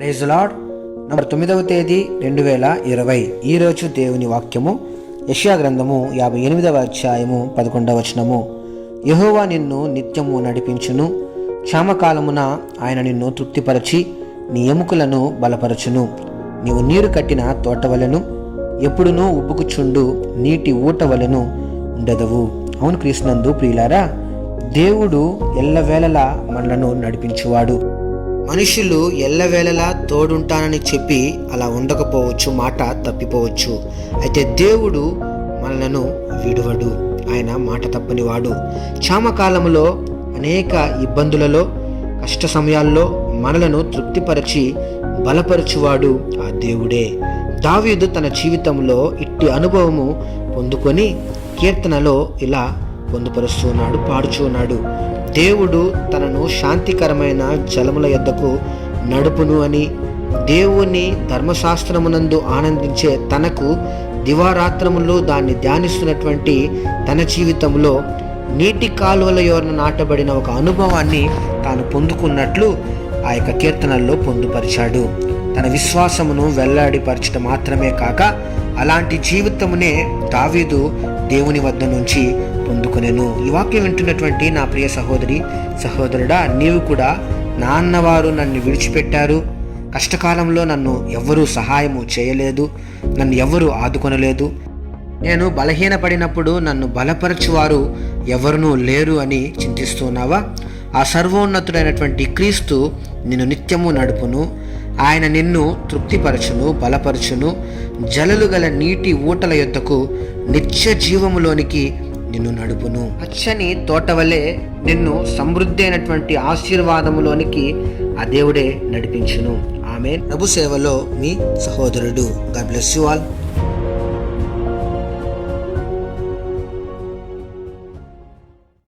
Praise lord. Number 9వ తేదీ 2020. ఈరోజు దేవుని వాక్యము యెషయా గ్రంథము 58వ అధ్యాయము 11వ వచనము. యెహోవా నిన్ను నిత్యము నడిపించును, క్షామకాలమున ఆయన నిన్ను తృప్తిపరచి నీ ఎముకలను బలపరచును. నీవు నీరు కట్టిన తోటవలెను, ఎప్పుడునూ ఉబ్బుకుచుండు నీటి ఊటవలెను ఉండదవు. అవును క్రీస్తునందు ప్రియులారా, దేవుడు ఎల్లవేళలా మనలను నడిపించువాడు. మనుషులు ఎల్లవేళలా తోడుంటానని చెప్పి అలా ఉండకపోవచ్చు, మాట తప్పిపోవచ్చు. అయితే దేవుడు మనలను విడువడు, ఆయన మాట తప్పనివాడు. క్షామకాలంలో అనేక ఇబ్బందులలో, కష్ట సమయాల్లో మనలను తృప్తిపరచి బలపరచువాడు ఆ దేవుడే. దావీదు తన జీవితంలో ఇట్టి అనుభవము పొందుకొని కీర్తనలో ఇలా పొందుపరుస్తున్నాడు, పాడుచున్నాడు. దేవుడు తనను శాంతికరమైన జలముల యొద్దకు నడుపును అని, దేవుని ధర్మశాస్త్రమునందు ఆనందించే తనకు దివారాత్రములు దాన్ని ధ్యానిస్తున్నటువంటి తన జీవితంలో నీటి కాలువల యొరన నాటబడిన ఒక అనుభవాన్ని తాను పొందుకున్నట్లు ఆ యొక్క కీర్తనల్లో పొందుపరిచాడు. తన విశ్వాసమును వెల్లడిపరచడం మాత్రమే కాక అలాంటి జీవితమునే దావీదు దేవుని వద్ద నుంచి పొందుకొనెను. ఈ వాక్యం వింటున్నటువంటి నా ప్రియ సహోదరి సహోదరుడా, నీవు కూడా నా అన్నవారు నన్ను విడిచిపెట్టారు, కష్టకాలంలో నన్ను ఎవ్వరూ సహాయము చేయలేదు, నన్ను ఎవ్వరూ ఆదుకొనలేదు, నేను బలహీనపడినప్పుడు నన్ను బలపరచువారు ఎవరునూ లేరు అని చింతిస్తున్నావా? ఆ సర్వోన్నతుడైనటువంటి క్రీస్తు నిన్ను నిత్యము నడుపును, ఆయన నిన్ను తృప్తిపరచును, బలపరచును, జలలు గల నీటి ఊటల యొద్దకు నిత్య జీవములోనికి నిన్ను నడుపును. పచ్చని తోట వలె నిన్ను సమృద్ధి అయినటువంటి ఆశీర్వాదములోనికి ఆ దేవుడే నడిపించును. ఆమేన్. ప్రభు సేవలో మీ సహోదరుడు. God bless you all.